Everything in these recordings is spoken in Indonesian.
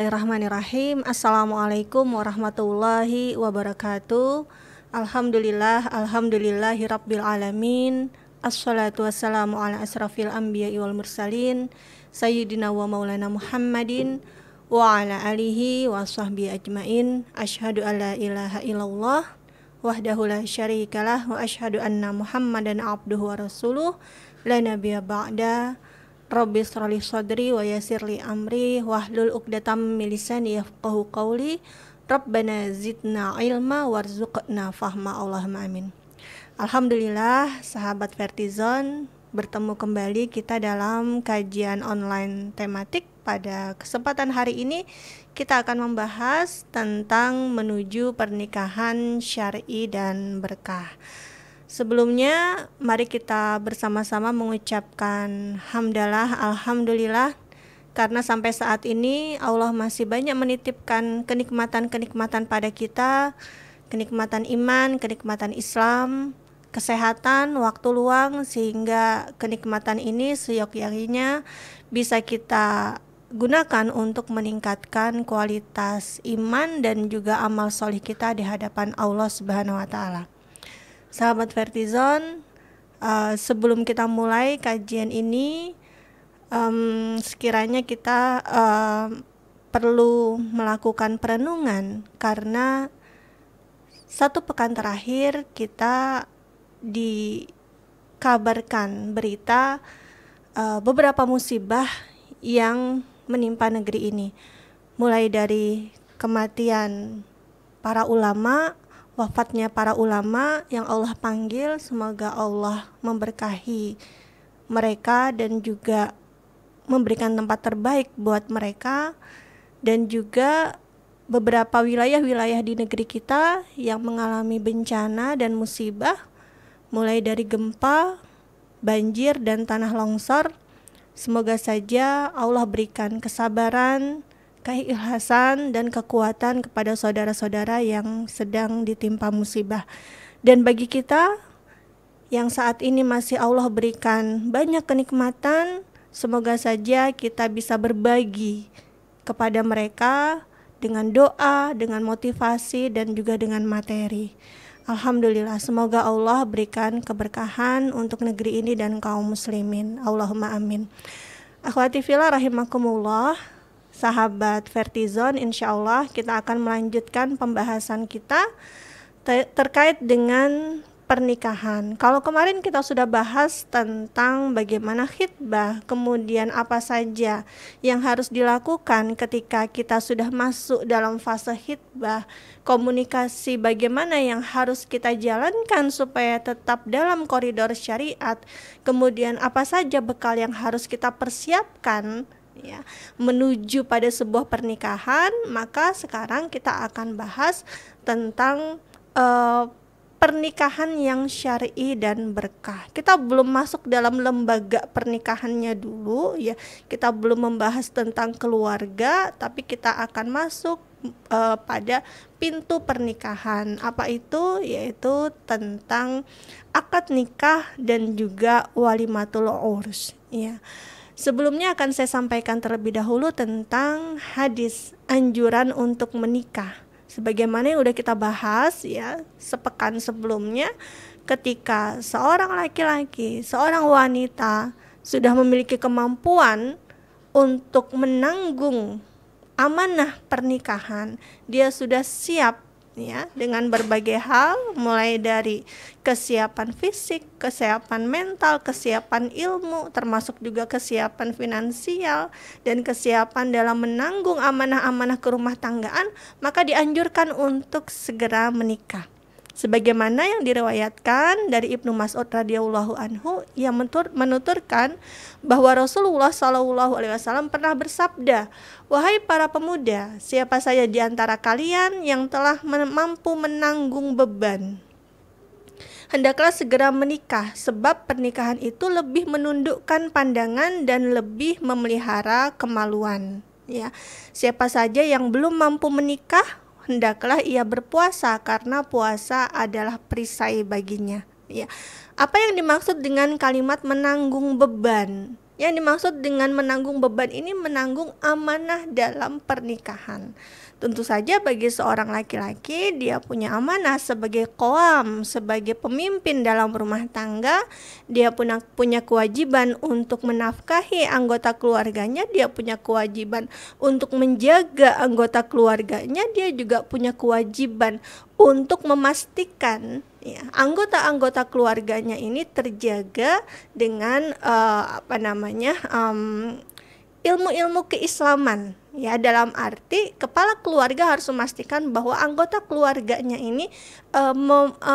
Bismillahirrahmanirrahim. Assalamualaikum warahmatullahi wabarakatuh. Alhamdulillahi rabbil alamin. Assalatu wassalamu ala asrafil anbiya'i wal mursalin sayyidina wa maulana Muhammadin wa ala alihi wa sahbihi ajmain. Asyhadu an la ilaha illallah wahdahu la syarikalah wa asyhadu anna Muhammadan abduhu wa rasuluh la nabiyya ba'da. Rabbi shrali sadri wa yassirli amri wahlul 'uqdatam min lisani yafqahu qawli. Rabbana zidna ilma warzuqna fahma. Allahumma amin. Alhamdulillah, sahabat Vertizon, bertemu kembali kita dalam kajian online tematik. Pada kesempatan hari ini kita akan membahas tentang menuju pernikahan syar'i dan berkah. Sebelumnya, mari kita bersama-sama mengucapkan hamdalah, alhamdulillah, karena sampai saat ini Allah masih banyak menitipkan kenikmatan-kenikmatan pada kita, kenikmatan iman, kenikmatan Islam, kesehatan, waktu luang, sehingga kenikmatan ini seyogyanya bisa kita gunakan untuk meningkatkan kualitas iman dan juga amal solih kita di hadapan Allah Subhanahu wa Ta'ala. Sahabat Vertizon, sebelum kita mulai kajian ini, sekiranya kita perlu melakukan perenungan, karena satu pekan terakhir kita dikabarkan berita beberapa musibah yang menimpa negeri ini, mulai dari kematian para ulama, wafatnya para ulama yang Allah panggil. Semoga Allah memberkahi mereka dan juga memberikan tempat terbaik buat mereka, dan juga beberapa wilayah-wilayah di negeri kita yang mengalami bencana dan musibah, mulai dari gempa, banjir, dan tanah longsor. Semoga saja Allah berikan kesabaran, keikhlasan, dan kekuatan kepada saudara-saudara yang sedang ditimpa musibah. Dan bagi kita yang saat ini masih Allah berikan banyak kenikmatan, semoga saja kita bisa berbagi kepada mereka dengan doa, dengan motivasi, dan juga dengan materi. Alhamdulillah, semoga Allah berikan keberkahan untuk negeri ini dan kaum muslimin. Allahumma amin. Akhwati fillah rahimakumullah, sahabat Vertizon, insya Allah kita akan melanjutkan pembahasan kita terkait dengan pernikahan. Kalau kemarin kita sudah bahas tentang bagaimana khitbah, kemudian apa saja yang harus dilakukan ketika kita sudah masuk dalam fase khitbah, komunikasi bagaimana yang harus kita jalankan supaya tetap dalam koridor syariat, kemudian apa saja bekal yang harus kita persiapkan ya, menuju pada sebuah pernikahan. Maka sekarang kita akan bahas tentang pernikahan yang syar'i dan berkah. Kita belum masuk dalam lembaga pernikahannya dulu ya. Kita belum membahas tentang keluarga, tapi kita akan masuk pada pintu pernikahan. Apa itu? Yaitu tentang akad nikah dan juga walimatul urs ya. Sebelumnya akan saya sampaikan terlebih dahulu tentang hadis anjuran untuk menikah. Sebagaimana yang sudah kita bahas ya sepekan sebelumnya, ketika seorang laki-laki, seorang wanita sudah memiliki kemampuan untuk menanggung amanah pernikahan, dia sudah siap ya dengan berbagai hal, mulai dari kesiapan fisik, kesiapan mental, kesiapan ilmu, termasuk juga kesiapan finansial dan kesiapan dalam menanggung amanah-amanah kerumah tanggaan, maka dianjurkan untuk segera menikah. Sebagaimana yang diriwayatkan dari Ibnu Mas'ud radhiyallahu anhu yang menuturkan bahwa Rasulullah Shallallahu alaihi wasallam pernah bersabda, "Wahai para pemuda, siapa saja di antara kalian yang telah mampu menanggung beban, hendaklah segera menikah, sebab pernikahan itu lebih menundukkan pandangan dan lebih memelihara kemaluan." Ya, siapa saja yang belum mampu menikah, hendaklah ia berpuasa, karena puasa adalah perisai baginya. Ya, apa yang dimaksud dengan kalimat menanggung beban? Yang dimaksud dengan menanggung beban ini menanggung amanah dalam pernikahan. Tentu saja bagi seorang laki-laki dia punya amanah sebagai qawam, sebagai pemimpin dalam rumah tangga. Dia punya kewajiban untuk menafkahi anggota keluarganya, dia punya kewajiban untuk menjaga anggota keluarganya, dia juga punya kewajiban untuk memastikan ya, anggota-anggota keluarganya ini terjaga dengan ilmu-ilmu keislaman ya, dalam arti kepala keluarga harus memastikan bahwa anggota keluarganya ini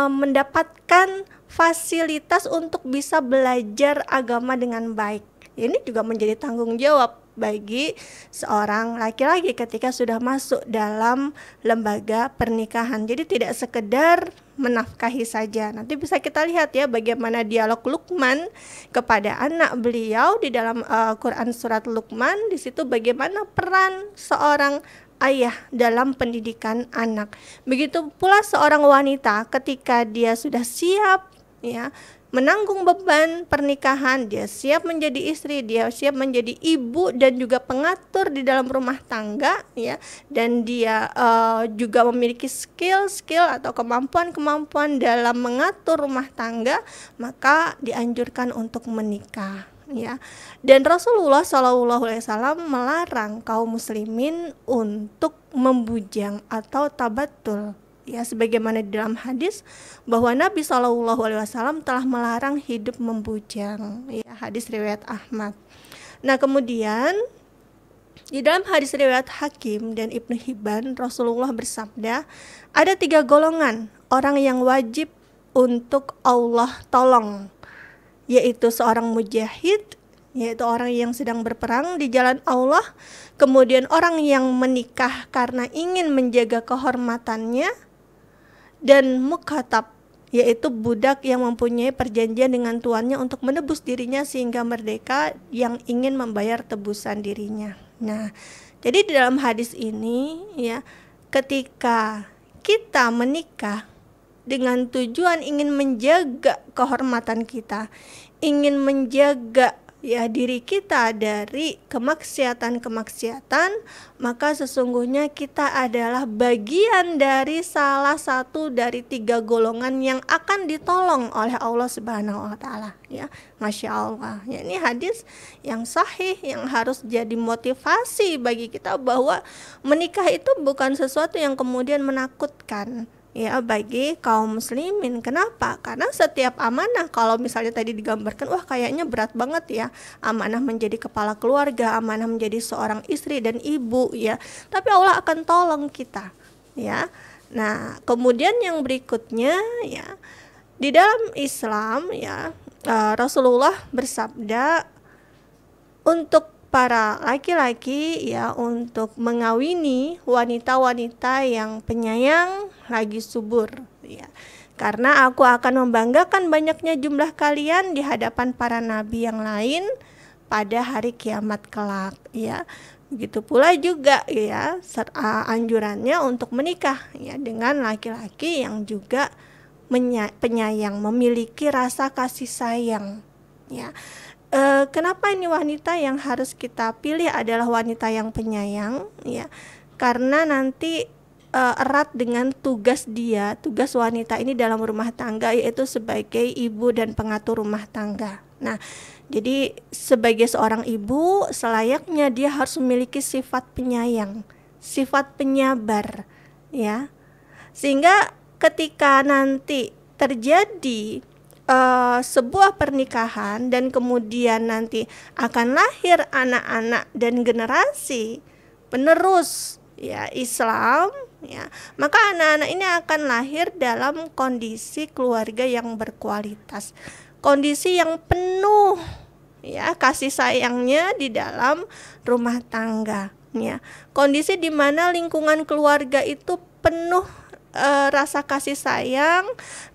mendapatkan fasilitas untuk bisa belajar agama dengan baik. Ini juga menjadi tanggung jawab bagi seorang laki-laki ketika sudah masuk dalam lembaga pernikahan. Jadi tidak sekedar menafkahi saja. Nanti bisa kita lihat ya bagaimana dialog Luqman kepada anak beliau di dalam Quran surat Luqman. Di situ bagaimana peran seorang ayah dalam pendidikan anak. Begitu pula seorang wanita ketika dia sudah siap ya menanggung beban pernikahan, dia siap menjadi istri, dia siap menjadi ibu dan juga pengatur di dalam rumah tangga ya, dan dia juga memiliki skill-skill atau kemampuan-kemampuan dalam mengatur rumah tangga, maka dianjurkan untuk menikah ya. Dan Rasulullah SAW melarang kaum muslimin untuk membujang atau tabatul. Ya, sebagaimana di dalam hadis bahwa Nabi SAW telah melarang hidup membujang. Ya, hadis riwayat Ahmad. Nah, kemudian di dalam hadis riwayat Hakim dan Ibnu Hibban, Rasulullah bersabda, ada 3 golongan orang yang wajib untuk Allah tolong, yaitu seorang mujahid, yaitu orang yang sedang berperang di jalan Allah, kemudian orang yang menikah karena ingin menjaga kehormatannya, dan mukatab, yaitu budak yang mempunyai perjanjian dengan tuannya untuk menebus dirinya sehingga merdeka, yang ingin membayar tebusan dirinya. Nah, jadi di dalam hadis ini ya, ketika kita menikah dengan tujuan ingin menjaga kehormatan kita, ingin menjaga ya diri kita dari kemaksiatan-kemaksiatan, maka sesungguhnya kita adalah bagian dari salah satu dari 3 golongan yang akan ditolong oleh Allah Subhanahu wa taala ya. Masya Allah ya, ini hadis yang sahih yang harus jadi motivasi bagi kita bahwa menikah itu bukan sesuatu yang kemudian menakutkan ya bagi kaum muslimin. Kenapa? Karena setiap amanah, kalau misalnya tadi digambarkan, wah kayaknya berat banget ya, amanah menjadi kepala keluarga, amanah menjadi seorang istri dan ibu ya, tapi Allah akan tolong kita ya. Nah, kemudian yang berikutnya ya, di dalam Islam ya, Rasulullah bersabda untuk para laki-laki ya, untuk mengawini wanita-wanita yang penyayang lagi subur ya. Karena aku akan membanggakan banyaknya jumlah kalian di hadapan para nabi yang lain pada hari kiamat kelak ya. Begitu pula juga ya anjurannya untuk menikah ya dengan laki-laki yang juga penyayang, memiliki rasa kasih sayang ya. Kenapa ini wanita yang harus kita pilih adalah wanita yang penyayang ya? Karena nanti erat dengan tugas wanita ini dalam rumah tangga, yaitu sebagai ibu dan pengatur rumah tangga. Nah, jadi sebagai seorang ibu selayaknya dia harus memiliki sifat penyayang, sifat penyabar ya. Sehingga ketika nanti terjadi sebuah pernikahan dan kemudian nanti akan lahir anak-anak dan generasi penerus ya Islam ya, maka anak-anak ini akan lahir dalam kondisi keluarga yang berkualitas, kondisi yang penuh ya kasih sayangnya di dalam rumah tangga ya, kondisi di mana lingkungan keluarga itu penuh rasa kasih sayang,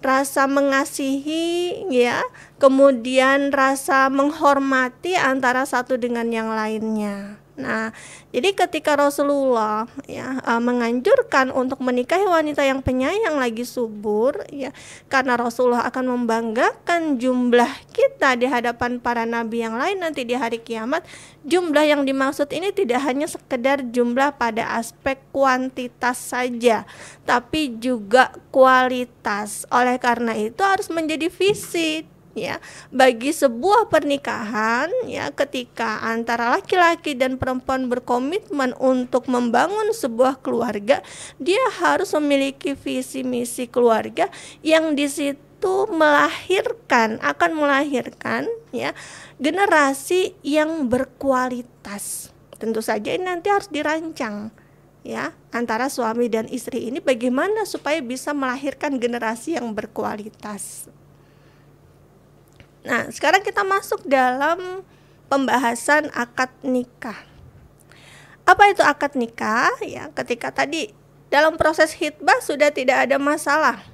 rasa mengasihi ya, kemudian rasa menghormati antara satu dengan yang lainnya. Nah, jadi ketika Rasulullah ya menganjurkan untuk menikahi wanita yang penyayang lagi subur ya, karena Rasulullah akan membanggakan jumlah kita di hadapan para nabi yang lain nanti di hari kiamat. Jumlah yang dimaksud ini tidak hanya sekedar jumlah pada aspek kuantitas saja, tapi juga kualitas. Oleh karena itu harus menjadi visi ya bagi sebuah pernikahan ya, ketika antara laki-laki dan perempuan berkomitmen untuk membangun sebuah keluarga, dia harus memiliki visi misi keluarga yang di situ akan melahirkan ya generasi yang berkualitas. Tentu saja ini nanti harus dirancang ya antara suami dan istri ini bagaimana supaya bisa melahirkan generasi yang berkualitas. Nah, sekarang kita masuk dalam pembahasan akad nikah. Apa itu akad nikah? Ya, ketika tadi dalam proses khitbah sudah tidak ada masalah.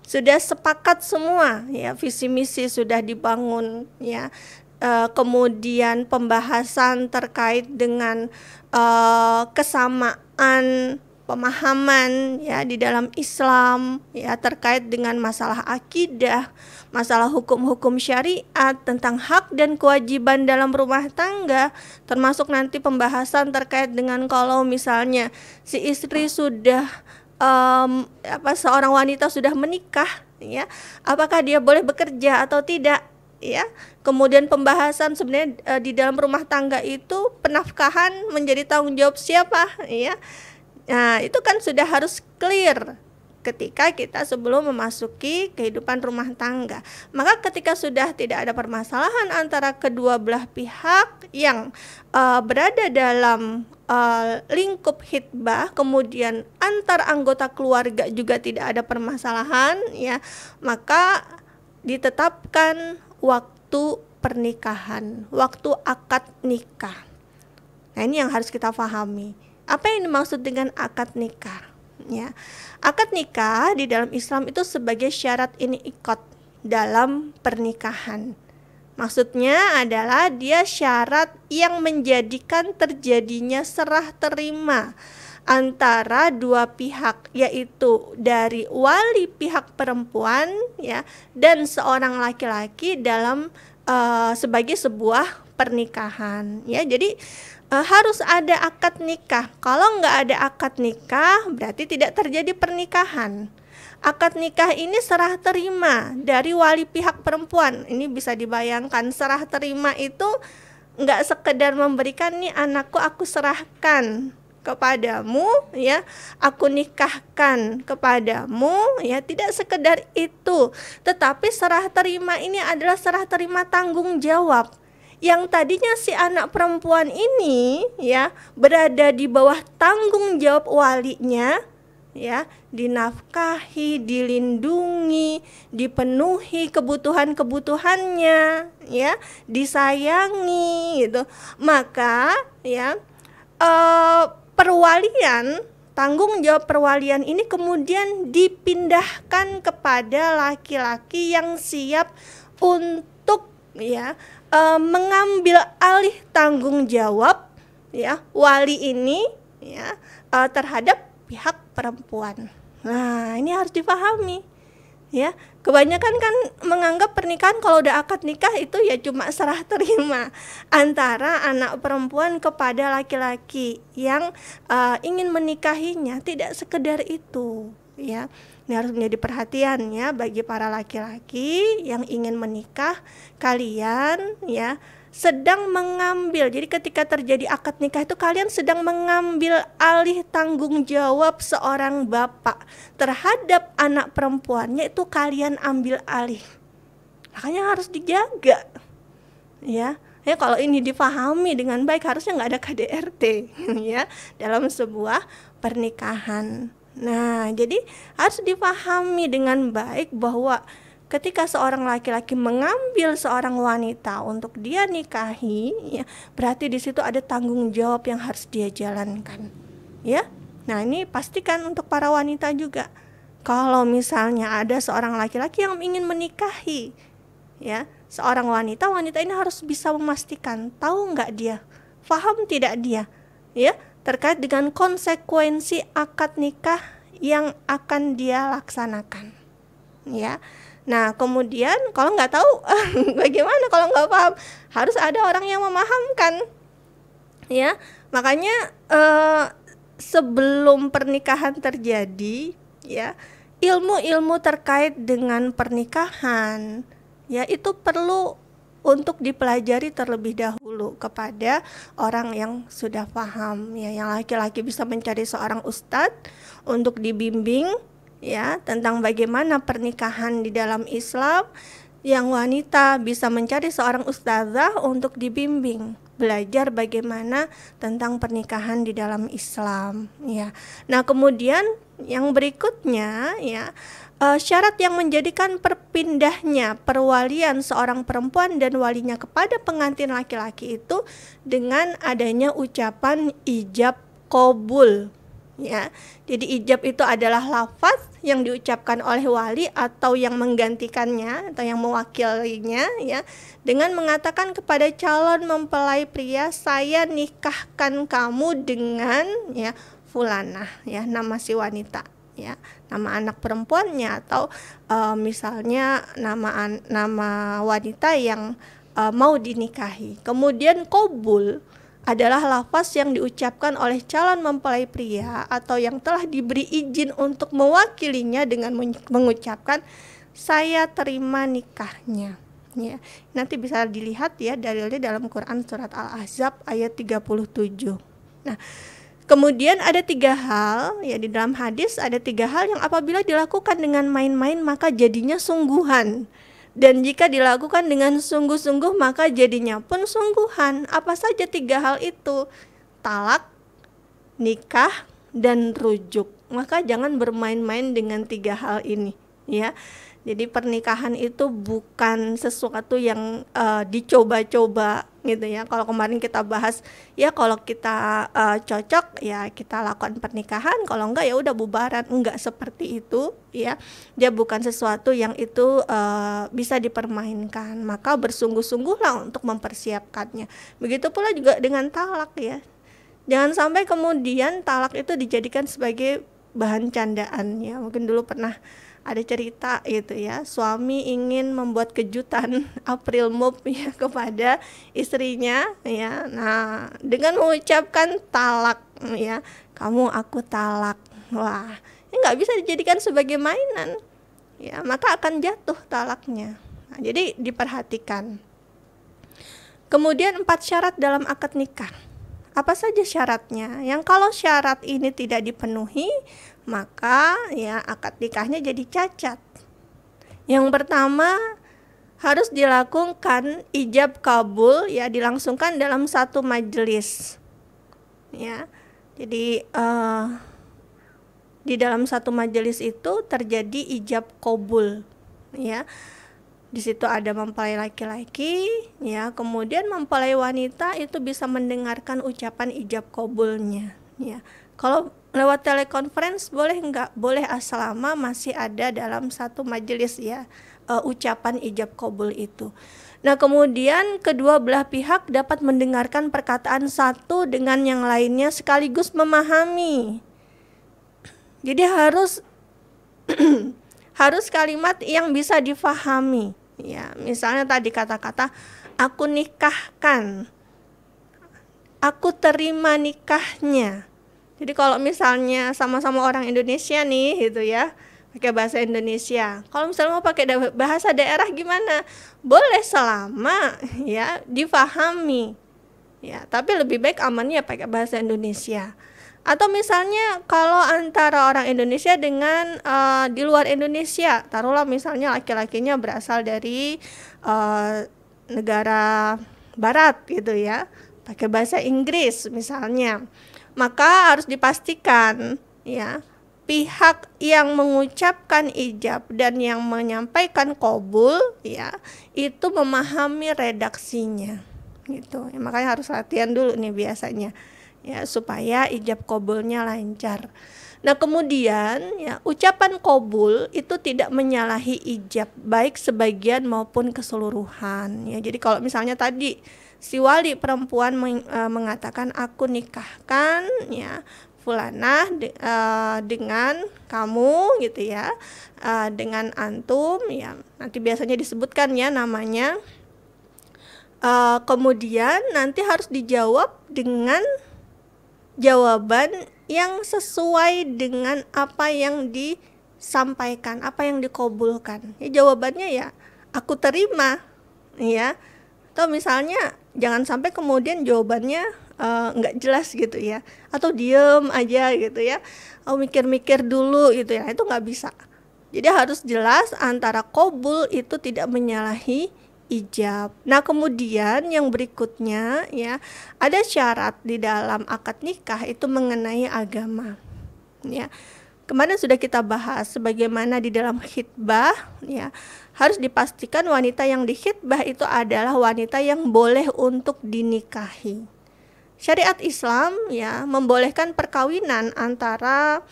Sudah sepakat semua, ya, visi misi sudah dibangun, ya. Kemudian pembahasan terkait dengan kesamaan pemahaman ya di dalam Islam ya terkait dengan masalah akidah, masalah hukum-hukum syariat tentang hak dan kewajiban dalam rumah tangga, termasuk nanti pembahasan terkait dengan kalau misalnya si istri sudah seorang wanita sudah menikah ya, apakah dia boleh bekerja atau tidak ya. Kemudian pembahasan sebenarnya di dalam rumah tangga itu penafkahan menjadi tanggung jawab siapa ya. Nah, itu kan sudah harus clear ketika kita sebelum memasuki kehidupan rumah tangga. Maka ketika sudah tidak ada permasalahan antara kedua belah pihak yang berada dalam lingkup khitbah, kemudian antar anggota keluarga juga tidak ada permasalahan ya, maka ditetapkan waktu pernikahan, waktu akad nikah. Nah, ini yang harus kita pahami. Apa yang dimaksud dengan akad nikah? Ya, akad nikah di dalam Islam itu sebagai syarat iniqad dalam pernikahan. Maksudnya adalah dia syarat yang menjadikan terjadinya serah terima antara dua pihak, yaitu dari wali pihak perempuan ya dan seorang laki-laki dalam sebagai sebuah pernikahan ya. Jadi harus ada akad nikah. Kalau nggak ada akad nikah, berarti tidak terjadi pernikahan. Akad nikah ini serah terima dari wali pihak perempuan. Ini bisa dibayangkan, serah terima itu nggak sekedar memberikan nih anakku aku serahkan kepadamu ya, aku nikahkan kepadamu ya, tidak sekedar itu. Tetapi serah terima ini adalah serah terima tanggung jawab. Yang tadinya si anak perempuan ini ya berada di bawah tanggung jawab walinya ya, dinafkahi, dilindungi, dipenuhi kebutuhan-kebutuhannya ya, disayangi gitu. Maka ya perwalian, tanggung jawab perwalian ini kemudian dipindahkan kepada laki-laki yang siap untuk ya mengambil alih tanggung jawab ya wali ini ya terhadap pihak perempuan. Nah, ini harus dipahami ya. Kebanyakan kan menganggap pernikahan kalau udah akad nikah itu ya cuma serah terima antara anak perempuan kepada laki-laki yang ingin menikahinya. Tidak sekedar itu ya. Ini harus menjadi perhatian ya bagi para laki-laki yang ingin menikah. Kalian ya sedang mengambil, jadi ketika terjadi akad nikah itu kalian sedang mengambil alih tanggung jawab seorang bapak terhadap anak perempuannya, itu kalian ambil alih. Makanya harus dijaga ya. Ya, kalau ini dipahami dengan baik harusnya nggak ada KDRT ya dalam sebuah pernikahan. Nah, jadi harus dipahami dengan baik bahwa ketika seorang laki-laki mengambil seorang wanita untuk dia nikahi, ya, berarti di situ ada tanggung jawab yang harus dia jalankan, ya. Nah, ini pastikan untuk para wanita juga. Kalau misalnya ada seorang laki-laki yang ingin menikahi, ya, seorang wanita ini harus bisa memastikan, tahu nggak dia Faham tidak dia? Ya, terkait dengan konsekuensi akad nikah yang akan dia laksanakan. Ya. Nah, kemudian kalau nggak tahu bagaimana kalau nggak paham? Harus ada orang yang memahamkan. Ya, makanya sebelum pernikahan terjadi, ya, ilmu-ilmu terkait dengan pernikahan, ya, itu perlu untuk dipelajari terlebih dahulu kepada orang yang sudah paham. Ya, yang laki-laki bisa mencari seorang ustadz untuk dibimbing, ya, tentang bagaimana pernikahan di dalam Islam. Yang wanita bisa mencari seorang ustazah untuk dibimbing, belajar bagaimana tentang pernikahan di dalam Islam, ya. Nah, kemudian yang berikutnya, ya, syarat yang menjadikan perpindahnya perwalian seorang perempuan dan walinya kepada pengantin laki-laki itu dengan adanya ucapan ijab qabul. Ya, jadi ijab itu adalah lafaz yang diucapkan oleh wali atau yang menggantikannya atau yang mewakilinya, ya, dengan mengatakan kepada calon mempelai pria, saya nikahkan kamu dengan, ya, fulanah, ya, nama si wanita, ya, nama anak perempuannya atau misalnya nama wanita yang mau dinikahi. Kemudian qabul adalah lafaz yang diucapkan oleh calon mempelai pria atau yang telah diberi izin untuk mewakilinya dengan mengucapkan saya terima nikahnya. Ya, nanti bisa dilihat, ya, dalilnya dalam Quran surat Al-Ahzab ayat 37. Nah, kemudian ada 3 hal, ya, di dalam hadis ada 3 hal yang apabila dilakukan dengan main-main maka jadinya sungguhan. Dan jika dilakukan dengan sungguh-sungguh maka jadinya pun sungguhan. Apa saja 3 hal itu? Talak, nikah, dan rujuk. Maka jangan bermain-main dengan 3 hal ini, ya. Jadi pernikahan itu bukan sesuatu yang dicoba-coba gitu, ya. Kalau kemarin kita bahas, ya, kalau kita cocok, ya, kita lakukan pernikahan, kalau enggak ya udah bubaran. Enggak seperti itu, ya. Dia bukan sesuatu yang itu bisa dipermainkan. Maka bersungguh-sungguhlah untuk mempersiapkannya. Begitu pula juga dengan talak, ya. Jangan sampai kemudian talak itu dijadikan sebagai bahan candaan, ya. Mungkin dulu pernah ada cerita gitu, ya, suami ingin membuat kejutan April Mop, ya, kepada istrinya, ya. Nah, dengan mengucapkan talak, ya, kamu aku talak. Wah, ini nggak bisa dijadikan sebagai mainan, ya, maka akan jatuh talaknya. Nah, jadi diperhatikan. Kemudian 4 syarat dalam akad nikah. Apa saja syaratnya? Yang kalau syarat ini tidak dipenuhi, maka, ya, akad nikahnya jadi cacat. Yang pertama, harus dilakukan ijab kabul, ya, dilangsungkan dalam satu majelis, ya. Jadi di dalam satu majelis itu terjadi ijab kabul, ya. Di situ ada mempelai laki-laki, ya, kemudian mempelai wanita itu bisa mendengarkan ucapan ijab kabulnya, ya. Kalau lewat telekonferensi boleh enggak? Boleh, selama masih ada dalam satu majelis, ya, ucapan ijab kabul itu. Nah, kemudian kedua belah pihak dapat mendengarkan perkataan satu dengan yang lainnya sekaligus memahami. Jadi harus harus kalimat yang bisa difahami, ya. Misalnya tadi kata-kata aku nikahkan, aku terima nikahnya. Jadi kalau misalnya sama-sama orang Indonesia nih gitu, ya, pakai bahasa Indonesia. Kalau misalnya mau pakai bahasa daerah gimana? Boleh selama, ya, difahami, ya. Tapi lebih baik amannya pakai bahasa Indonesia. Atau misalnya kalau antara orang Indonesia dengan di luar Indonesia, taruhlah misalnya laki-lakinya berasal dari negara barat gitu, ya, pakai bahasa Inggris misalnya, maka harus dipastikan, ya, pihak yang mengucapkan ijab dan yang menyampaikan qabul, ya, itu memahami redaksinya gitu, ya. Makanya harus latihan dulu nih biasanya, ya, supaya ijab qabulnya lancar. Nah, kemudian, ya, ucapan qabul itu tidak menyalahi ijab baik sebagian maupun keseluruhan, ya. Jadi kalau misalnya tadi si wali perempuan mengatakan, aku nikahkan ya fulanah dengan kamu gitu ya, dengan antum ya, nanti biasanya disebutkan ya namanya. Kemudian nanti harus dijawab dengan jawaban yang sesuai dengan apa yang disampaikan, apa yang dikabulkan. Ya, jawabannya ya aku terima ya. Atau misalnya jangan sampai kemudian jawabannya nggak jelas gitu ya, atau diem aja gitu ya, mikir-mikir dulu gitu ya, itu nggak bisa. Jadi harus jelas antara qabul itu tidak menyalahi ijab. Nah, kemudian yang berikutnya ya, ada syarat di dalam akad nikah itu mengenai agama. Ya. Kemarin sudah kita bahas sebagaimana di dalam khitbah ya, harus dipastikan wanita yang dikhitbah itu adalah wanita yang boleh untuk dinikahi. Syariat Islam ya membolehkan perkawinan antara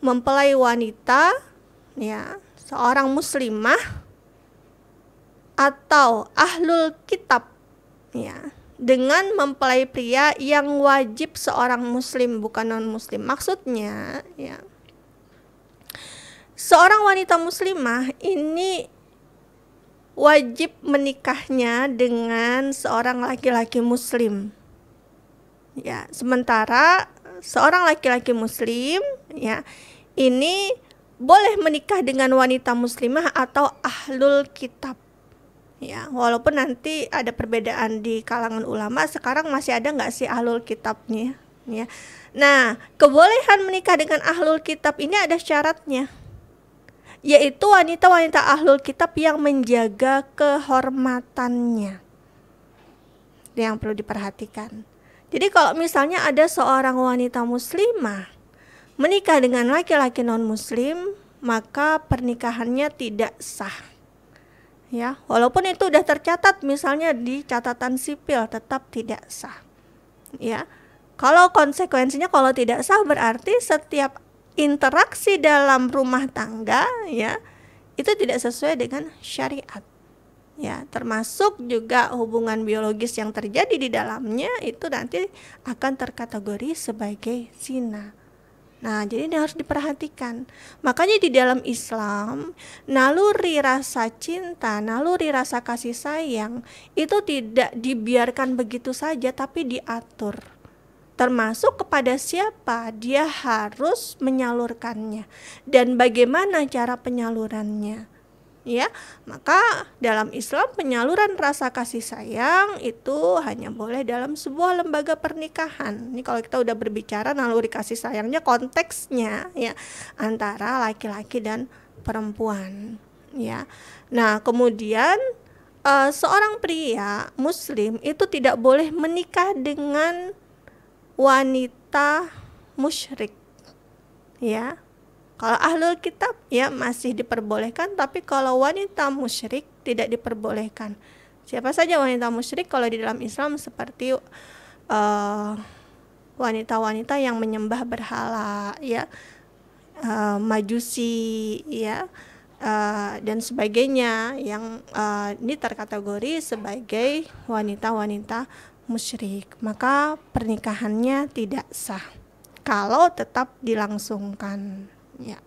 mempelai wanita ya, seorang muslimah atau ahlul kitab ya, dengan mempelai pria yang wajib seorang muslim, bukan non muslim. Maksudnya ya, seorang wanita muslimah ini wajib menikahnya dengan seorang laki-laki muslim ya, sementara seorang laki-laki muslim ya ini boleh menikah dengan wanita muslimah atau ahlul kitab. Ya, walaupun nanti ada perbedaan di kalangan ulama, sekarang masih ada nggak sih ahlul kitabnya? Ya. Nah, kebolehan menikah dengan ahlul kitab ini ada syaratnya, yaitu wanita-wanita ahlul kitab yang menjaga kehormatannya. Itu yang perlu diperhatikan. Jadi kalau misalnya ada seorang wanita muslimah menikah dengan laki-laki non-muslim, maka pernikahannya tidak sah. Ya, walaupun itu udah tercatat misalnya di catatan sipil, tetap tidak sah. Ya. Kalau konsekuensinya kalau tidak sah berarti setiap interaksi dalam rumah tangga ya, itu tidak sesuai dengan syariat. Ya, termasuk juga hubungan biologis yang terjadi di dalamnya itu nanti akan terkategori sebagai zina. Nah, jadi ini harus diperhatikan. Makanya di dalam Islam, naluri rasa cinta, naluri rasa kasih sayang itu tidak dibiarkan begitu saja, tapi diatur. Termasuk kepada siapa dia harus menyalurkannya dan bagaimana cara penyalurannya. Ya, maka dalam Islam penyaluran rasa kasih sayang itu hanya boleh dalam sebuah lembaga pernikahan. Ini kalau kita udah berbicara naluri kasih sayangnya, konteksnya ya antara laki-laki dan perempuan ya. Nah, kemudian seorang pria muslim itu tidak boleh menikah dengan wanita musyrik ya. Kalau ahlul kitab ya masih diperbolehkan, tapi kalau wanita musyrik tidak diperbolehkan. Siapa saja wanita musyrik kalau di dalam Islam? Seperti wanita-wanita yang menyembah berhala ya, majusi ya, dan sebagainya, yang ini terkategori sebagai wanita-wanita musyrik. Maka pernikahannya tidak sah kalau tetap dilangsungkan. Ya.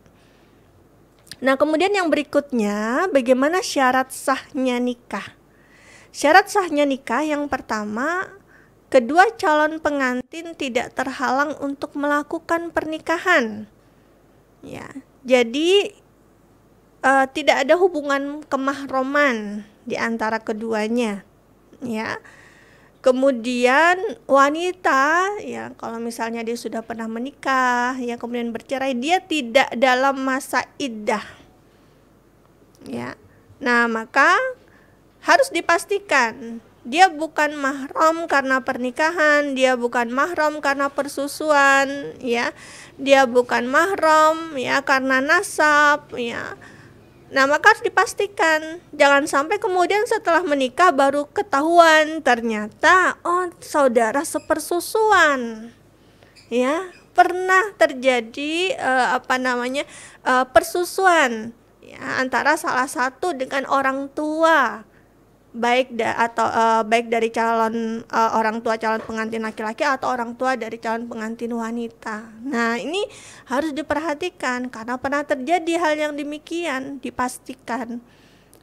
Nah, kemudian yang berikutnya, bagaimana syarat sahnya nikah? Syarat sahnya nikah yang pertama, kedua calon pengantin tidak terhalang untuk melakukan pernikahan. Ya, jadi tidak ada hubungan kemahroman di antara keduanya. Ya. Kemudian wanita ya, kalau misalnya dia sudah pernah menikah ya kemudian bercerai, dia tidak dalam masa iddah. Ya. Nah, maka harus dipastikan dia bukan mahram karena pernikahan, dia bukan mahram karena persusuan ya. Dia bukan mahram ya karena nasab ya. Nah, maka harus dipastikan, jangan sampai kemudian setelah menikah baru ketahuan ternyata saudara sepersusuan. Ya, pernah terjadi persusuan ya, antara salah satu dengan orang tua. baik dari calon orang tua calon pengantin laki-laki atau orang tua dari calon pengantin wanita. Nah, ini harus diperhatikan karena pernah terjadi hal yang demikian, dipastikan.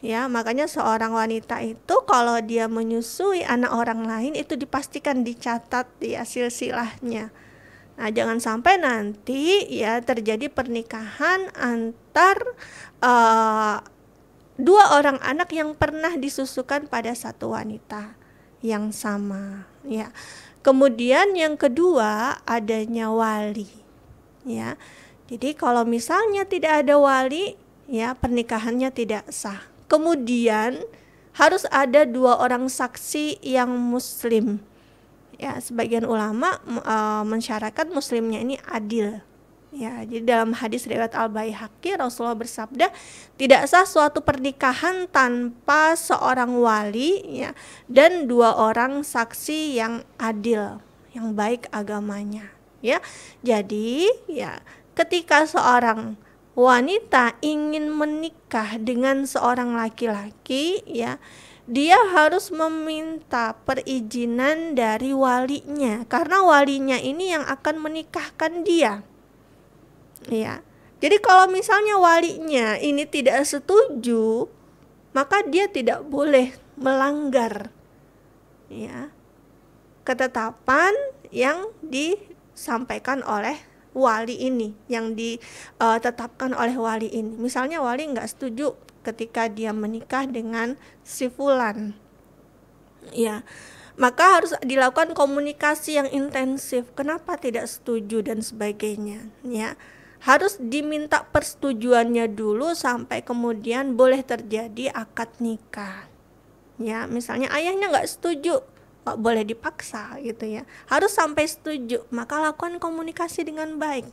Ya, makanya seorang wanita itu kalau dia menyusui anak orang lain itu dipastikan dicatat ya silsilahnya. Nah, jangan sampai nanti ya terjadi pernikahan antar dua orang anak yang pernah disusukan pada satu wanita yang sama ya. Kemudian yang kedua adanya wali ya. Jadi kalau misalnya tidak ada wali ya pernikahannya tidak sah. Kemudian harus ada dua orang saksi yang muslim ya. Sebagian ulama mensyaratkan muslimnya ini adil. Ya, jadi dalam hadis riwayat Al-Baihaqi Rasulullah bersabda, tidak sah suatu pernikahan tanpa seorang wali ya dan dua orang saksi yang adil, yang baik agamanya ya. Jadi ya ketika seorang wanita ingin menikah dengan seorang laki-laki ya, dia harus meminta perizinan dari walinya karena walinya ini yang akan menikahkan dia. Ya, jadi kalau misalnya walinya ini tidak setuju, maka dia tidak boleh melanggar ya ketetapan yang disampaikan oleh wali ini, yang ditetapkan oleh wali ini. Misalnya wali nggak setuju ketika dia menikah dengan si fulan, ya, maka harus dilakukan komunikasi yang intensif. Kenapa tidak setuju dan sebagainya, ya. Harus diminta persetujuannya dulu sampai kemudian boleh terjadi akad nikah. Ya, misalnya ayahnya nggak setuju, nggak boleh dipaksa gitu ya. Harus sampai setuju, maka lakukan komunikasi dengan baik.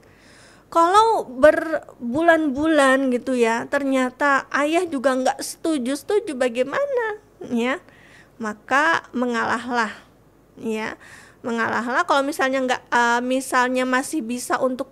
Kalau berbulan-bulan gitu ya, ternyata ayah juga nggak setuju bagaimana ya? Maka mengalahlah ya. Mengalahlah kalau misalnya misalnya masih bisa untuk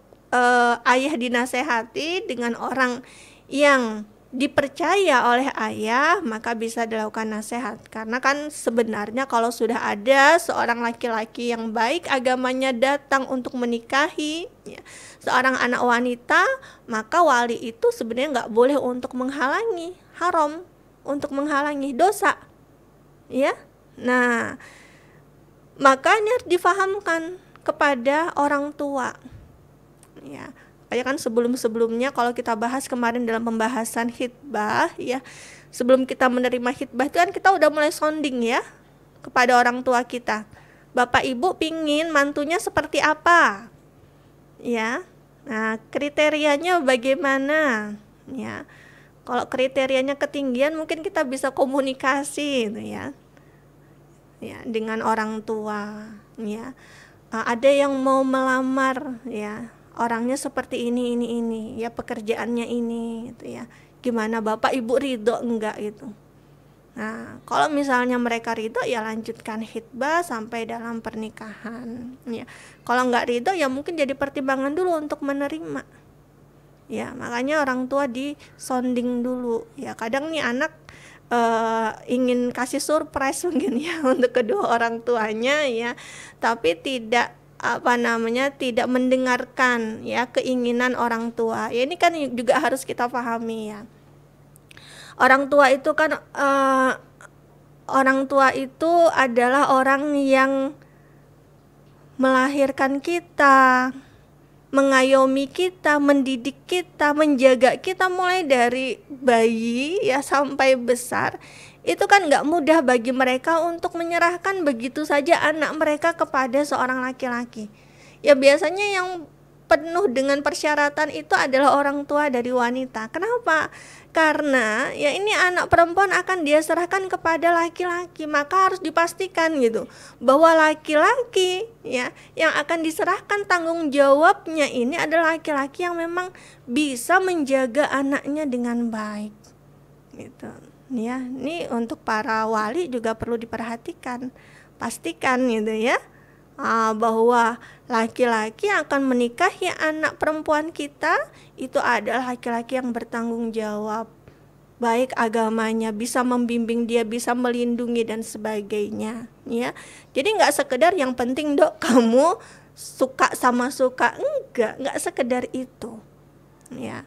ayah dinasehati dengan orang yang dipercaya oleh ayah, maka bisa dilakukan nasihat. Karena kan sebenarnya kalau sudah ada seorang laki-laki yang baik agamanya datang untuk menikahi ya, seorang anak wanita, maka wali itu sebenarnya nggak boleh untuk menghalangi, haram untuk menghalangi, dosa ya. Nah, makanya harus difahamkan kepada orang tua ya. Kayak kan sebelumnya kalau kita bahas kemarin dalam pembahasan khitbah ya, sebelum kita menerima khitbah itu kan kita udah mulai sounding ya kepada orang tua kita. Bapak ibu pingin mantunya seperti apa ya. Nah, kriterianya bagaimana ya. Kalau kriterianya ketinggian mungkin kita bisa komunikasi gitu ya. Ya, dengan orang tua ya. Ada yang mau melamar ya, orangnya seperti ini ya, pekerjaannya ini gitu ya, gimana bapak ibu ridho enggak gitu. Nah, kalau misalnya mereka ridho ya lanjutkan khitbah sampai dalam pernikahan ya. Kalau enggak ridho ya mungkin jadi pertimbangan dulu untuk menerima ya. Makanya orang tua disonding dulu ya. Kadang nih anak ingin kasih surprise mungkin ya untuk kedua orang tuanya ya, tapi tidak tidak mendengarkan ya keinginan orang tua. Ya ini kan juga harus kita pahami ya. Orang tua itu kan orang tua itu adalah orang yang melahirkan kita, mengayomi kita, mendidik kita, menjaga kita mulai dari bayi ya sampai besar. Itu kan nggak mudah bagi mereka untuk menyerahkan begitu saja anak mereka kepada seorang laki-laki. Ya biasanya yang penuh dengan persyaratan itu adalah orang tua dari wanita. Kenapa? Karena ya ini anak perempuan akan dia serahkan kepada laki-laki, maka harus dipastikan gitu bahwa laki-laki ya yang akan diserahkan tanggung jawabnya ini adalah laki-laki yang memang bisa menjaga anaknya dengan baik gitu ya. Ini untuk para wali juga perlu diperhatikan, pastikan gitu ya bahwa laki-laki yang akan menikahi anak perempuan kita itu adalah laki-laki yang bertanggung jawab baik agamanya, bisa membimbing dia, bisa melindungi dan sebagainya, ya. Jadi nggak sekedar yang penting dok kamu suka sama suka, nggak sekedar itu, ya.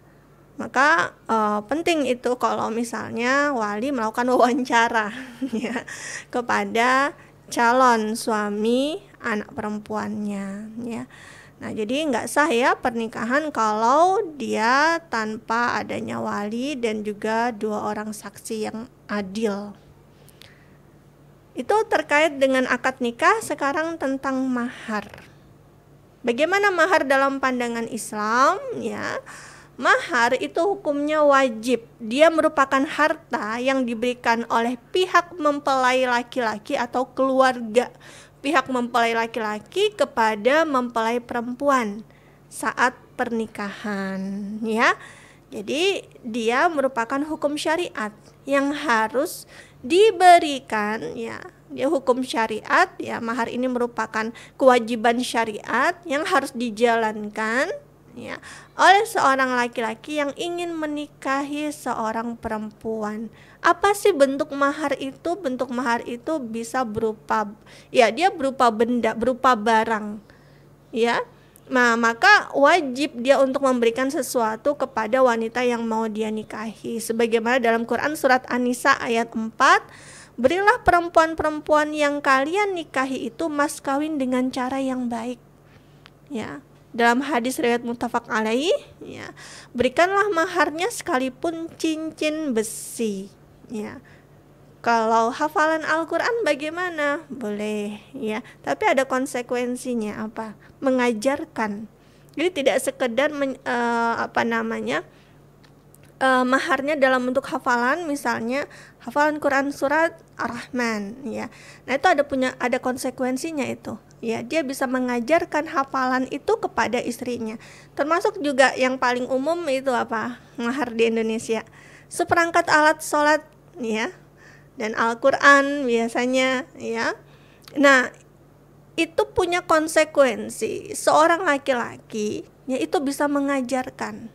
Maka penting itu kalau misalnya wali melakukan wawancara ya kepada calon suami anak perempuannya, ya. Nah, jadi nggak sah ya pernikahan kalau dia tanpa adanya wali dan juga 2 orang saksi yang adil. Itu terkait dengan akad nikah. Sekarang tentang mahar. Bagaimana mahar dalam pandangan Islam? Ya, mahar itu hukumnya wajib. Dia merupakan harta yang diberikan oleh pihak mempelai laki-laki atau keluarga pihak mempelai laki-laki kepada mempelai perempuan saat pernikahan, ya. Jadi dia merupakan hukum syariat yang harus diberikan, ya. Dia hukum syariat, ya. Mahar ini merupakan kewajiban syariat yang harus dijalankan, ya, oleh seorang laki-laki yang ingin menikahi seorang perempuan. Apa sih bentuk mahar itu? Bentuk mahar itu bisa berupa, ya, dia berupa benda, berupa barang, ya. Nah, maka wajib dia untuk memberikan sesuatu kepada wanita yang mau dia nikahi. Sebagaimana dalam Quran surat An-Nisa ayat 4, berilah perempuan-perempuan yang kalian nikahi itu mas kawin dengan cara yang baik, ya. Dalam hadis riwayat muttafaq alaih, ya, berikanlah maharnya sekalipun cincin besi, ya. Kalau hafalan Al-Quran bagaimana? Boleh, ya, tapi ada konsekuensinya. Apa? Mengajarkan. Jadi tidak sekedar maharnya dalam bentuk hafalan, misalnya hafalan Quran surat Ar-Rahman, ya. Nah, itu ada konsekuensinya itu. Ya, dia bisa mengajarkan hafalan itu kepada istrinya. Termasuk juga yang paling umum itu apa? Mahar di Indonesia. Seperangkat alat sholat, ya. Dan Al-Quran biasanya, ya. Nah, itu punya konsekuensi. Seorang laki-laki, ya, itu bisa mengajarkan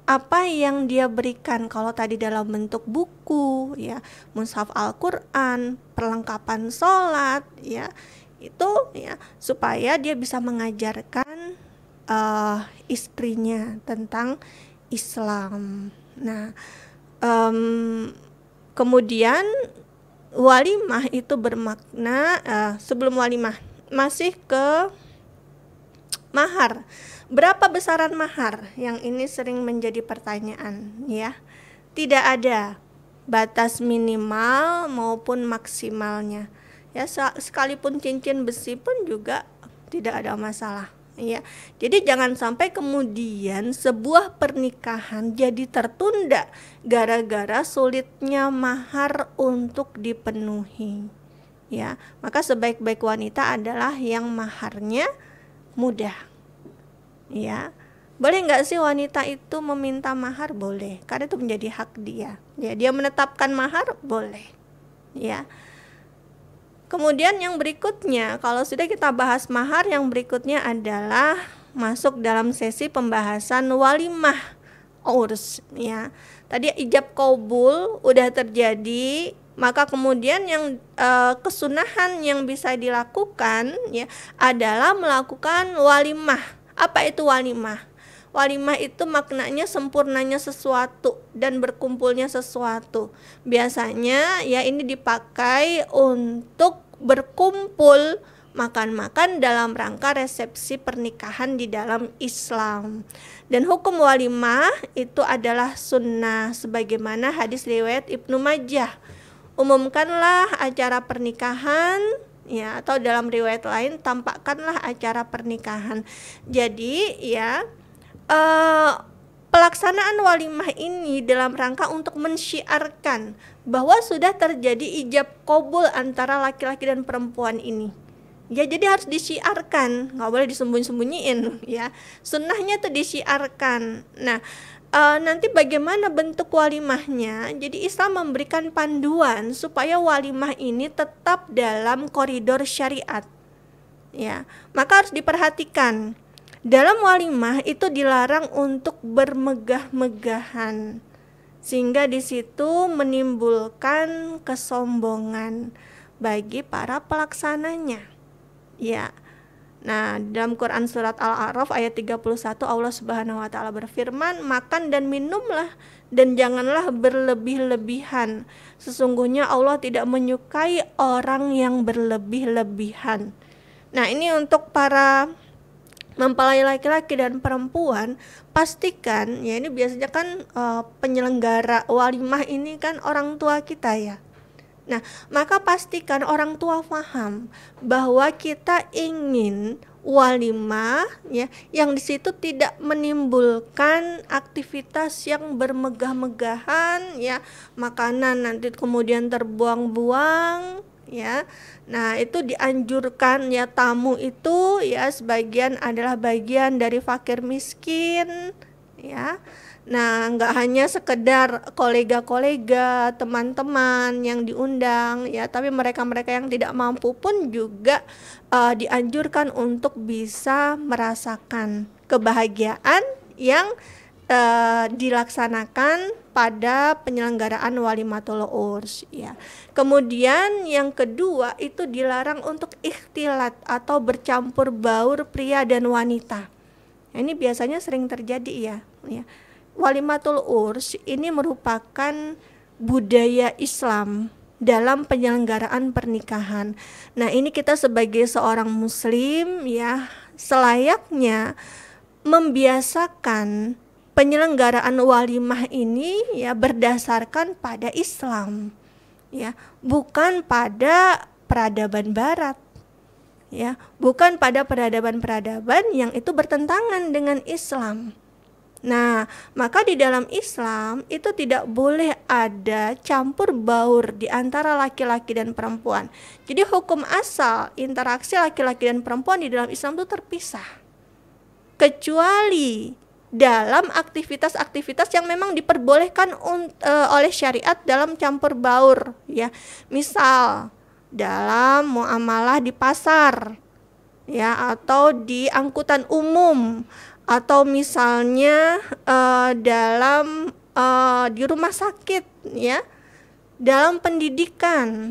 apa yang dia berikan. Kalau tadi dalam bentuk buku, ya, mushaf Al-Quran, perlengkapan sholat, ya, itu, ya, supaya dia bisa mengajarkan istrinya tentang Islam. Nah, kemudian walimah itu bermakna, sebelum walimah masih ke mahar. Berapa besaran mahar? Yang ini sering menjadi pertanyaan, ya. Tidak ada batas minimal maupun maksimalnya, ya. Sekalipun cincin besi pun juga tidak ada masalah, ya. Jadi jangan sampai kemudian sebuah pernikahan jadi tertunda gara-gara sulitnya mahar untuk dipenuhi, ya. Maka sebaik-baik wanita adalah yang maharnya mudah, ya. Boleh nggak sih wanita itu meminta mahar? Boleh, karena itu menjadi hak dia. Ya, dia menetapkan mahar, boleh, ya. Kemudian yang berikutnya, kalau sudah kita bahas mahar, yang berikutnya adalah masuk dalam sesi pembahasan walimah urs, ya. Tadi ijab qabul udah terjadi, maka kemudian yang kesunahan yang bisa dilakukan, ya, adalah melakukan walimah. Apa itu walimah? Walimah itu maknanya sempurnanya sesuatu dan berkumpulnya sesuatu. Biasanya, ya, ini dipakai untuk berkumpul makan-makan dalam rangka resepsi pernikahan di dalam Islam. Dan hukum walimah itu adalah sunnah, sebagaimana hadis riwayat Ibnu Majah. Umumkanlah acara pernikahan, ya, atau dalam riwayat lain tampakkanlah acara pernikahan. Jadi, ya, pelaksanaan walimah ini dalam rangka untuk mensyiarkan bahwa sudah terjadi ijab qabul antara laki-laki dan perempuan ini. Ya, jadi harus disiarkan, nggak boleh disembunyi-sembunyiin, ya. Sunnahnya tuh disiarkan. Nah, nanti bagaimana bentuk walimahnya? Jadi Islam memberikan panduan supaya walimah ini tetap dalam koridor syariat, ya. Maka harus diperhatikan. Dalam walimah itu dilarang untuk bermegah-megahan, sehingga di situ menimbulkan kesombongan bagi para pelaksananya. Ya. Nah, dalam Quran surat Al-A'raf ayat 31 Allah Subhanahu wa taala berfirman, "Makan dan minumlah dan janganlah berlebih-lebihan. Sesungguhnya Allah tidak menyukai orang yang berlebih-lebihan." Nah, ini untuk para mempelai laki-laki dan perempuan, pastikan ya, ini biasanya kan penyelenggara walimah ini kan orang tua kita ya. Nah, maka pastikan orang tua paham bahwa kita ingin walimah ya yang di situ tidak menimbulkan aktivitas yang bermegah-megahan ya, makanan nanti kemudian terbuang-buang ya. Nah, itu dianjurkan ya, tamu itu ya sebagian adalah bagian dari fakir miskin ya. Nah, nggak hanya sekedar kolega-kolega, teman-teman yang diundang ya, tapi mereka-mereka yang tidak mampu pun juga dianjurkan untuk bisa merasakan kebahagiaan yang dilaksanakan pada penyelenggaraan walimatul urs ya. Kemudian yang kedua itu dilarang untuk ikhtilat atau bercampur baur pria dan wanita. Nah, ini biasanya sering terjadi ya. Walimatul urs ini merupakan budaya Islam dalam penyelenggaraan pernikahan. Nah, ini kita sebagai seorang muslim ya selayaknya membiasakan penyelenggaraan walimah ini ya berdasarkan pada Islam ya, bukan pada peradaban barat ya, bukan pada peradaban-peradaban yang itu bertentangan dengan Islam. Nah, maka di dalam Islam itu tidak boleh ada campur baur di antara laki-laki dan perempuan. Jadi hukum asal interaksi laki-laki dan perempuan di dalam Islam itu terpisah, kecuali dalam aktivitas-aktivitas yang memang diperbolehkan oleh syariat dalam campur baur ya. Misal dalam muamalah di pasar ya, atau di angkutan umum, atau misalnya dalam di rumah sakit ya, dalam pendidikan.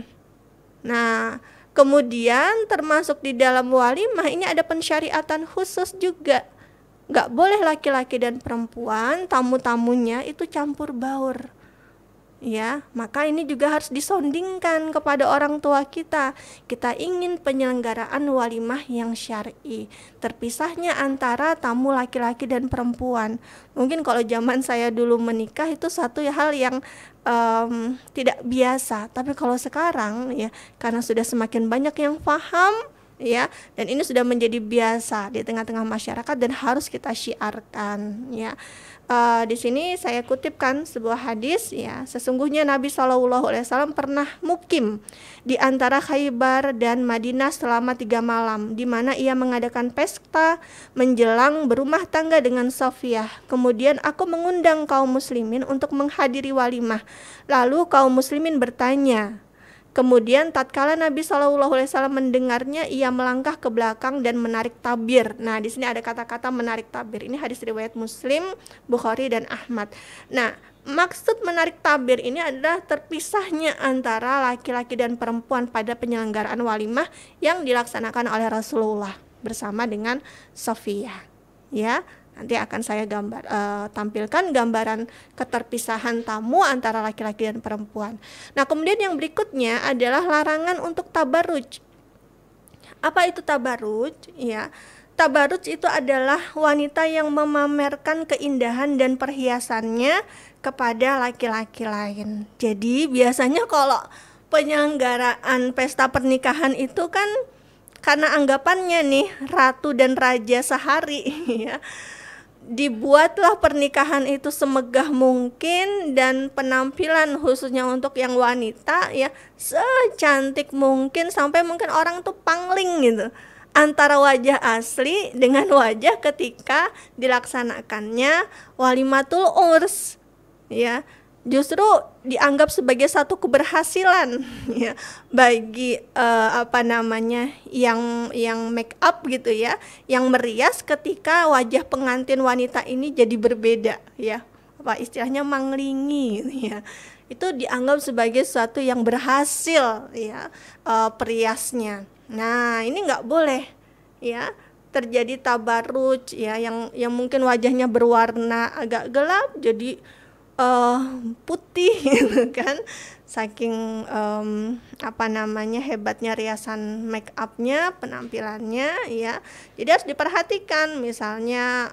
Nah, kemudian termasuk di dalam walimah ini ada pensyariatan khusus juga. Nggak boleh laki-laki dan perempuan tamu-tamunya itu campur baur ya. Maka ini juga harus disondingkan kepada orang tua kita. Kita ingin penyelenggaraan walimah yang syar'i, terpisahnya antara tamu laki-laki dan perempuan. Mungkin kalau zaman saya dulu menikah itu satu hal yang tidak biasa, tapi kalau sekarang ya karena sudah semakin banyak yang paham ya, dan ini sudah menjadi biasa di tengah-tengah masyarakat dan harus kita syiarkan ya. Di sini saya kutipkan sebuah hadis ya, sesungguhnya Nabi SAW pernah mukim di antara Khaybar dan Madinah selama 3 malam, di mana ia mengadakan pesta menjelang berumah tangga dengan Safiyah. Kemudian aku mengundang kaum muslimin untuk menghadiri walimah. Lalu kaum muslimin bertanya. Kemudian tatkala Nabi SAW mendengarnya, ia melangkah ke belakang dan menarik tabir. Nah, di sini ada kata-kata menarik tabir. Ini hadis riwayat Muslim, Bukhari dan Ahmad. Nah, maksud menarik tabir ini adalah terpisahnya antara laki-laki dan perempuan pada penyelenggaraan walimah yang dilaksanakan oleh Rasulullah bersama dengan Safiyah. Ya. Nanti akan saya tampilkan gambaran keterpisahan tamu antara laki-laki dan perempuan. Nah, kemudian yang berikutnya adalah larangan untuk tabarruj. Apa itu tabarruj? Ya, tabarruj itu adalah wanita yang memamerkan keindahan dan perhiasannya kepada laki-laki lain. Jadi biasanya kalau penyelenggaraan pesta pernikahan itu kan karena anggapannya nih ratu dan raja sehari ya, dibuatlah pernikahan itu semegah mungkin dan penampilan khususnya untuk yang wanita ya secantik mungkin, sampai mungkin orang tuh pangling gitu antara wajah asli dengan wajah ketika dilaksanakannya walimatul urs ya. Justru dianggap sebagai satu keberhasilan ya bagi yang make up gitu ya, yang merias ketika wajah pengantin wanita ini jadi berbeda ya. apa istilahnya manglingi gitu ya. Itu dianggap sebagai sesuatu yang berhasil ya, periasnya. Nah, ini nggak boleh ya terjadi tabaruj ya, yang mungkin wajahnya berwarna agak gelap jadi putih gitu kan, saking apa namanya hebatnya riasan make upnya, penampilannya ya. Jadi harus diperhatikan misalnya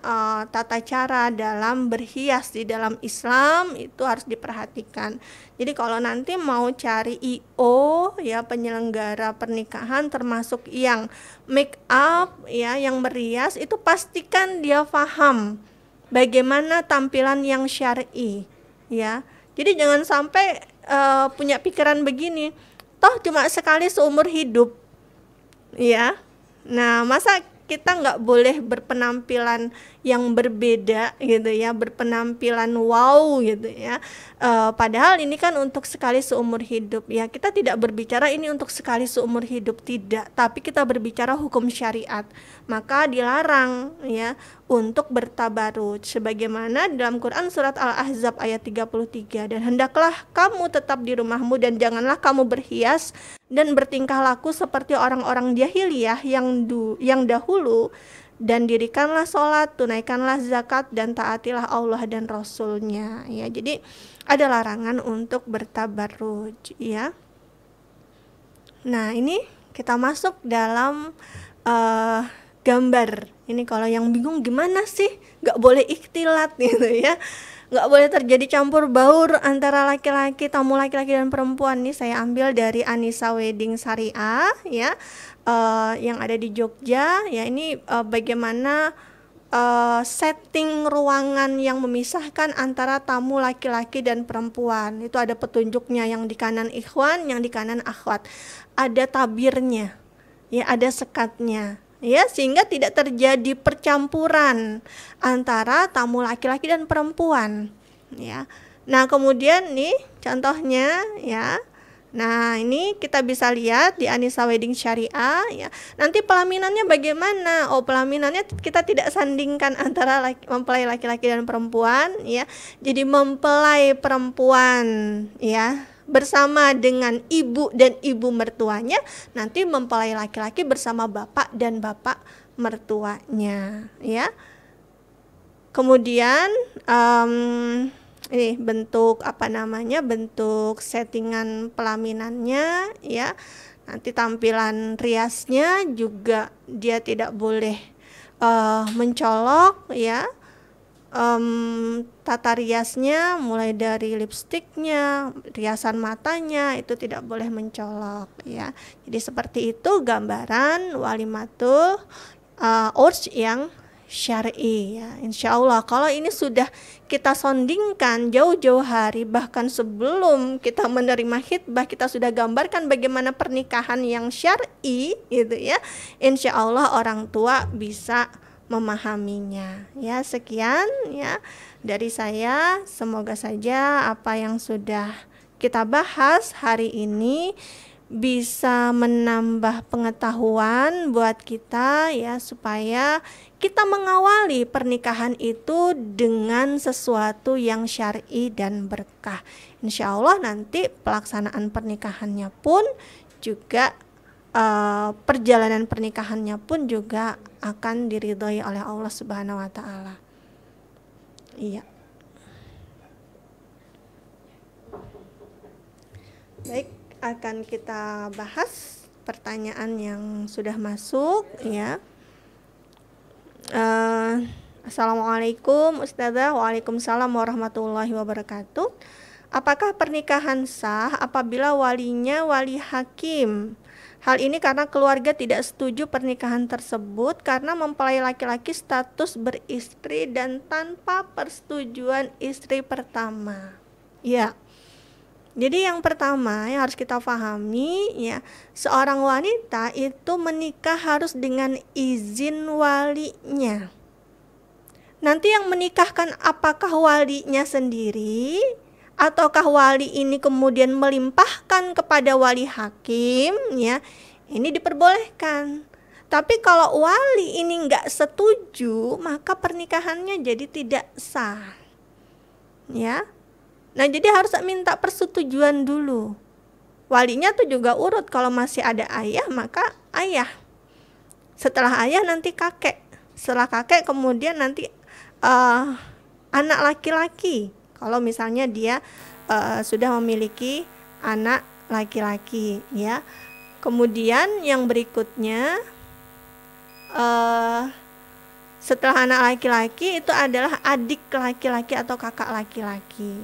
tata cara dalam berhias di dalam Islam itu harus diperhatikan. Jadi kalau nanti mau cari IO ya, penyelenggara pernikahan termasuk yang make up ya, yang merias, itu pastikan dia paham bagaimana tampilan yang syar'i ya. Jadi jangan sampai punya pikiran begini, toh cuma sekali seumur hidup ya. Nah, masa kita nggak boleh berpenampilan yang berbeda gitu ya, berpenampilan wow gitu ya. Padahal ini kan untuk sekali seumur hidup ya. Kita tidak berbicara ini untuk sekali seumur hidup, tidak, tapi kita berbicara hukum syariat. Maka dilarang ya untuk bertabaruj sebagaimana dalam Quran surat Al-Ahzab ayat 33, dan hendaklah kamu tetap di rumahmu dan janganlah kamu berhias dan bertingkah laku seperti orang-orang jahiliyah yang dahulu, dan dirikanlah sholat, tunaikanlah zakat, dan taatilah Allah dan Rasulnya ya. Jadi ada larangan untuk bertabarruj ya. Nah, ini kita masuk dalam gambar. Ini kalau yang bingung gimana sih nggak boleh ikhtilat gitu ya, nggak boleh terjadi campur baur antara laki-laki, tamu laki-laki dan perempuan. Nih saya ambil dari Anissa Wedding Syariah ya, yang ada di Jogja ya. Ini bagaimana setting ruangan yang memisahkan antara tamu laki-laki dan perempuan. Itu ada petunjuknya, yang di kanan ikhwan, yang di kanan akhwat, ada tabirnya ya, ada sekatnya ya, sehingga tidak terjadi percampuran antara tamu laki-laki dan perempuan ya. Nah, kemudian nih contohnya ya. Nah, ini kita bisa lihat di Anissa Wedding Syariah ya. Nanti pelaminannya bagaimana? Oh, pelaminannya kita tidak sandingkan antara mempelai laki-laki dan perempuan ya. Jadi mempelai perempuan ya bersama dengan ibu dan ibu mertuanya, nanti mempelai laki-laki bersama bapak dan bapak mertuanya ya. Kemudian ini bentuk bentuk settingan pelaminannya ya. Nanti tampilan riasnya juga dia tidak boleh mencolok ya. Tata riasnya mulai dari lipstiknya, riasan matanya itu tidak boleh mencolok ya. Jadi seperti itu gambaran walimatul urs yang syar'i ya. Insya Allah kalau ini sudah kita sondingkan jauh-jauh hari, bahkan sebelum kita menerima khitbah, kita sudah gambarkan bagaimana pernikahan yang syar'i gitu ya. Insya Allah orang tua bisa memahaminya ya. Sekian ya dari saya, semoga saja apa yang sudah kita bahas hari ini bisa menambah pengetahuan buat kita ya, supaya kita mengawali pernikahan itu dengan sesuatu yang syar'i dan berkah. Insya Allah nanti pelaksanaan pernikahannya pun juga perjalanan pernikahannya pun juga akan diridhoi oleh Allah Subhanahu wa taala. Iya. Baik, akan kita bahas pertanyaan yang sudah masuk ya. Assalamualaikum Ustazah. Waalaikumsalam warahmatullahi wabarakatuh. Apakah pernikahan sah apabila walinya wali hakim? Hal ini karena keluarga tidak setuju pernikahan tersebut karena mempelai laki-laki status beristri dan tanpa persetujuan istri pertama. Ya. Jadi yang pertama yang harus kita pahami ya, seorang wanita itu menikah harus dengan izin walinya. Nanti yang menikahkan apakah walinya sendiri ataukah wali ini kemudian melimpahkan kepada wali hakim ya, ini diperbolehkan. Tapi kalau wali ini nggak setuju, maka pernikahannya jadi tidak sah. ya. Nah, jadi harus minta persetujuan dulu. Walinya tuh juga urut, kalau masih ada ayah maka ayah. Setelah ayah nanti kakek. Setelah kakek kemudian nanti anak laki-laki. Kalau misalnya dia sudah memiliki anak laki-laki, ya. Kemudian yang berikutnya setelah anak laki-laki itu adalah adik laki-laki atau kakak laki-laki.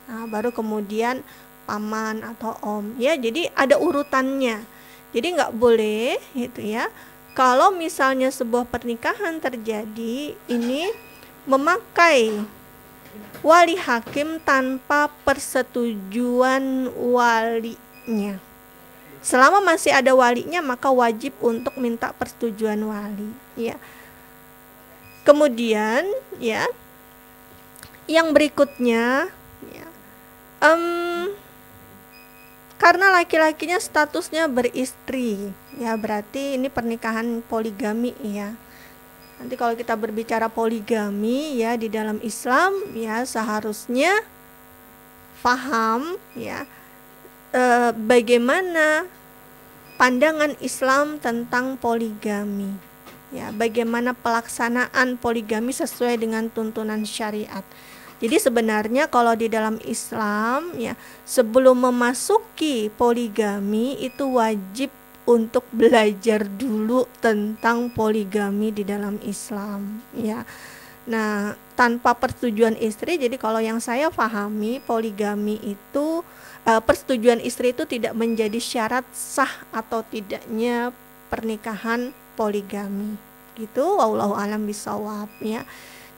Nah, baru kemudian paman atau om, ya. Jadi ada urutannya. Jadi nggak boleh gitu ya, kalau misalnya sebuah pernikahan terjadi ini memakai wali hakim tanpa persetujuan walinya. Selama masih ada walinya maka wajib untuk minta persetujuan wali, ya. Kemudian ya, yang berikutnya ya, karena laki-lakinya statusnya beristri, ya berarti ini pernikahan poligami, ya. Nanti kalau kita berbicara poligami ya di dalam Islam ya, seharusnya paham ya bagaimana pandangan Islam tentang poligami, ya, bagaimana pelaksanaan poligami sesuai dengan tuntunan syariat. Jadi sebenarnya kalau di dalam Islam ya, sebelum memasuki poligami itu wajib untuk belajar dulu tentang poligami di dalam Islam, ya. Nah, tanpa persetujuan istri, jadi kalau yang saya pahami poligami itu persetujuan istri itu tidak menjadi syarat sah atau tidaknya pernikahan poligami. Gitu, wallahu alam bisawab, ya.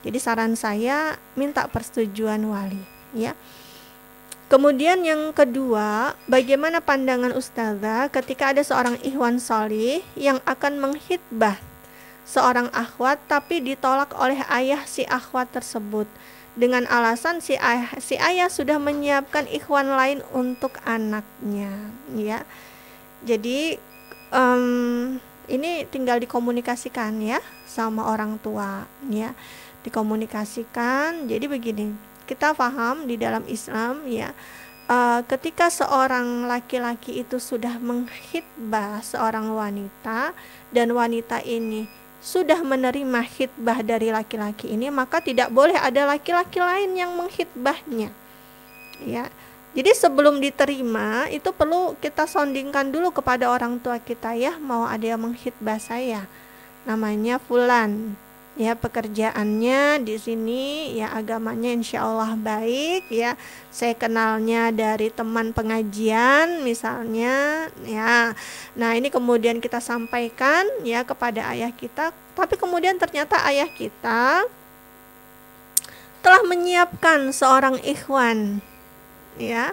Jadi saran saya minta persetujuan wali, ya. Kemudian yang kedua, bagaimana pandangan ustazah ketika ada seorang ikhwan sholih yang akan menghitbah seorang akhwat tapi ditolak oleh ayah si akhwat tersebut dengan alasan si ayah sudah menyiapkan ikhwan lain untuk anaknya, ya. Jadi ini tinggal dikomunikasikan ya sama orang tua, ya. Dikomunikasikan. Jadi begini, kita paham di dalam Islam ya, ketika seorang laki-laki itu sudah menghitbah seorang wanita dan wanita ini sudah menerima khitbah dari laki-laki ini, maka tidak boleh ada laki-laki lain yang menghitbahnya, ya. Jadi sebelum diterima itu perlu kita soundingkan dulu kepada orang tua kita, ya, mau ada yang menghitbah saya, namanya fulan, ya, pekerjaannya di sini, ya, agamanya insya Allah baik, ya, saya kenalnya dari teman pengajian misalnya, ya. Nah, ini kemudian kita sampaikan ya kepada ayah kita, tapi kemudian ternyata ayah kita telah menyiapkan seorang ikhwan, ya,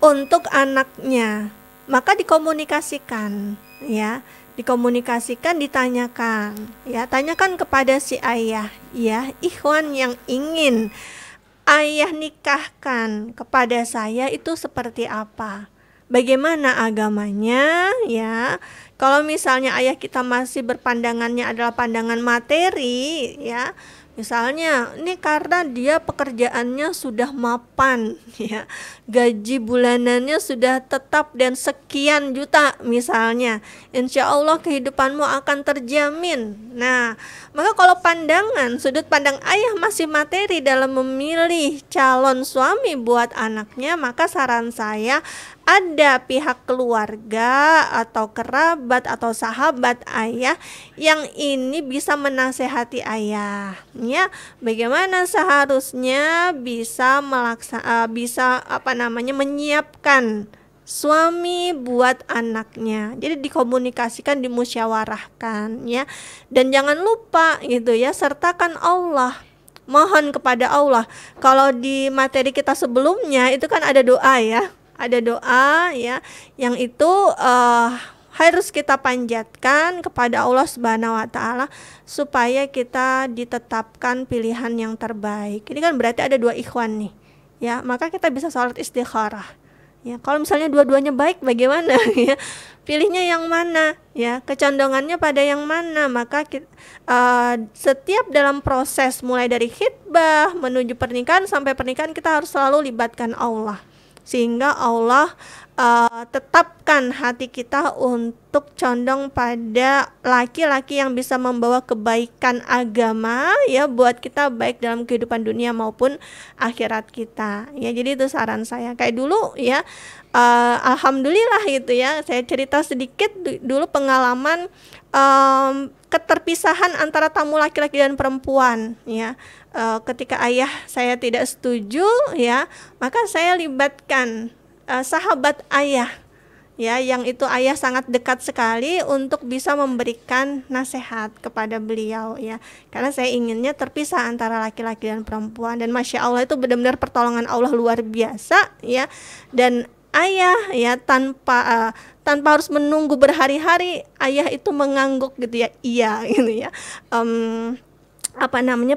untuk anaknya. Maka dikomunikasikan, ya. Dikomunikasikan, ditanyakan, ya, tanyakan kepada si ayah, ya, ikhwan yang ingin ayah nikahkan kepada saya itu seperti apa, bagaimana agamanya, ya. Kalau misalnya ayah kita masih berpandangannya adalah pandangan materi, ya, misalnya ini karena dia pekerjaannya sudah mapan, ya, gaji bulanannya sudah tetap dan sekian juta misalnya, insya Allah kehidupanmu akan terjamin. Nah, maka kalau pandangan sudut pandang ayah masih materi dalam memilih calon suami buat anaknya, maka saran saya ada pihak keluarga atau kerabat atau sahabat ayah yang ini bisa menasehati ayah, ya, bagaimana seharusnya bisa menyiapkan suami buat anaknya. Jadi dikomunikasikan, dimusyawarahkan, ya. Dan jangan lupa gitu ya, sertakan Allah. Mohon kepada Allah. Kalau di materi kita sebelumnya itu kan ada doa, ya. Ada doa, ya, yang itu harus kita panjatkan kepada Allah Subhanahu wa taala supaya kita ditetapkan pilihan yang terbaik. Ini kan berarti ada dua ikhwan nih, ya. Maka kita bisa sholat istikharah, Ya, kalau misalnya dua-duanya baik bagaimana ya? Pilihnya yang mana ya? Kecondongannya pada yang mana? Maka setiap dalam proses mulai dari khitbah menuju pernikahan sampai pernikahan kita harus selalu libatkan Allah. Sehingga Allah tetapkan hati kita untuk condong pada laki-laki yang bisa membawa kebaikan agama ya buat kita baik dalam kehidupan dunia maupun akhirat kita ya. Jadi itu saran saya. Kayak dulu ya, alhamdulillah gitu ya, saya cerita sedikit dulu pengalaman keterpisahan antara tamu laki-laki dan perempuan ya. Ketika ayah saya tidak setuju ya, maka saya libatkan sahabat ayah ya, yang itu ayah sangat dekat sekali untuk bisa memberikan nasihat kepada beliau ya, karena saya inginnya terpisah antara laki-laki dan perempuan. Dan masya Allah itu benar-benar pertolongan Allah luar biasa ya. Dan ayah ya tanpa harus menunggu berhari-hari, ayah itu mengangguk gitu ya, iya gitu ya.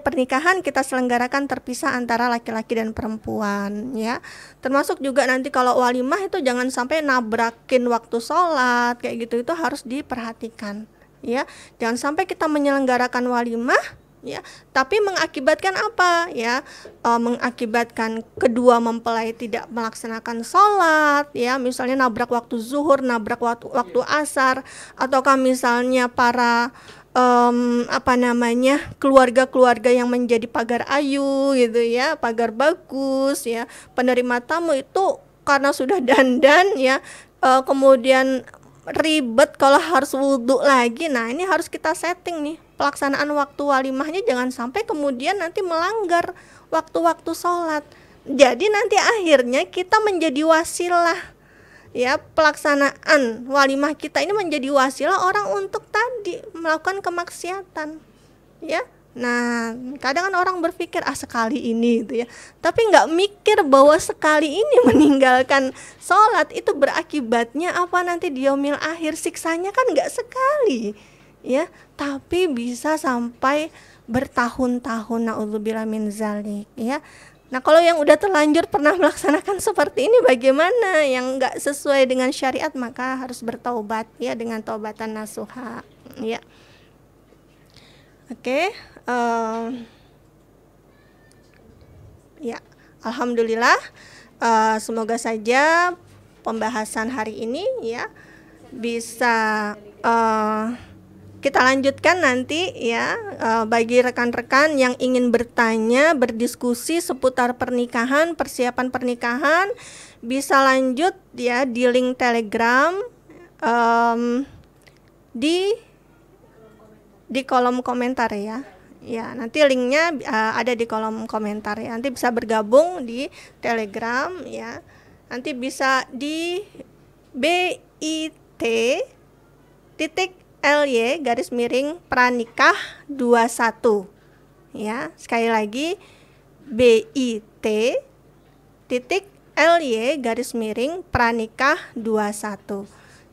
Pernikahan kita selenggarakan terpisah antara laki-laki dan perempuan ya. Termasuk juga nanti kalau walimah itu jangan sampai nabrakin waktu sholat kayak gitu, itu harus diperhatikan ya. Jangan sampai kita menyelenggarakan walimah ya, tapi mengakibatkan apa ya? Mengakibatkan kedua mempelai tidak melaksanakan sholat ya, misalnya nabrak waktu zuhur, nabrak waktu asar, ataukah misalnya para keluarga-keluarga yang menjadi pagar ayu gitu ya, pagar bagus ya, penerima tamu itu karena sudah dandan ya, kemudian ribet kalau harus wudhu lagi. Nah ini harus kita setting nih pelaksanaan waktu walimahnya, jangan sampai kemudian nanti melanggar waktu-waktu sholat. Jadi nanti akhirnya kita menjadi wasilah ya, pelaksanaan walimah kita ini menjadi wasilah orang untuk tadi melakukan kemaksiatan ya. Nah kadang kan orang berpikir sekali ini gitu ya, tapi nggak mikir bahwa sekali ini meninggalkan sholat itu berakibatnya apa nanti di yaumil akhir, siksanya kan nggak sekali ya, tapi bisa sampai bertahun-tahun, naudzubillah min zalik ya. Nah kalau yang udah terlanjur pernah melaksanakan seperti ini, bagaimana yang nggak sesuai dengan syariat, maka harus bertaubat ya dengan taubatan nasuha ya. Oke, ya alhamdulillah, semoga saja pembahasan hari ini ya bisa kita lanjutkan nanti ya. Bagi rekan-rekan yang ingin bertanya, berdiskusi seputar pernikahan, persiapan pernikahan, bisa lanjut ya di link Telegram di kolom komentar ya. Ya, nanti linknya ada di kolom komentar ya. Nanti bisa bergabung di Telegram ya. Nanti bisa di bit.ly/pranikah 21 ya. Sekali lagi bit.ly/pranikah 21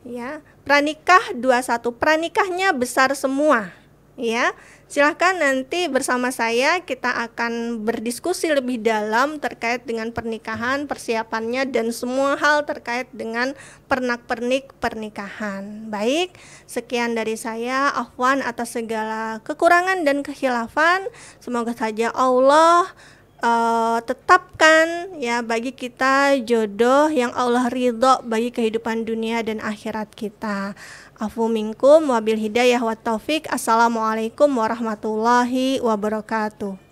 ya. Pranikah 21, pranikahnya besar semua ya. Silahkan nanti bersama saya kita akan berdiskusi lebih dalam terkait dengan pernikahan, persiapannya, dan semua hal terkait dengan pernak-pernik pernikahan. Baik, sekian dari saya, afwan atas segala kekurangan dan kekhilafan. Semoga saja Allah tetapkan ya bagi kita jodoh yang Allah ridho bagi kehidupan dunia dan akhirat kita. Afu minkum wabil hidayah wa taufik. Assalamualaikum warahmatullahi wabarakatuh.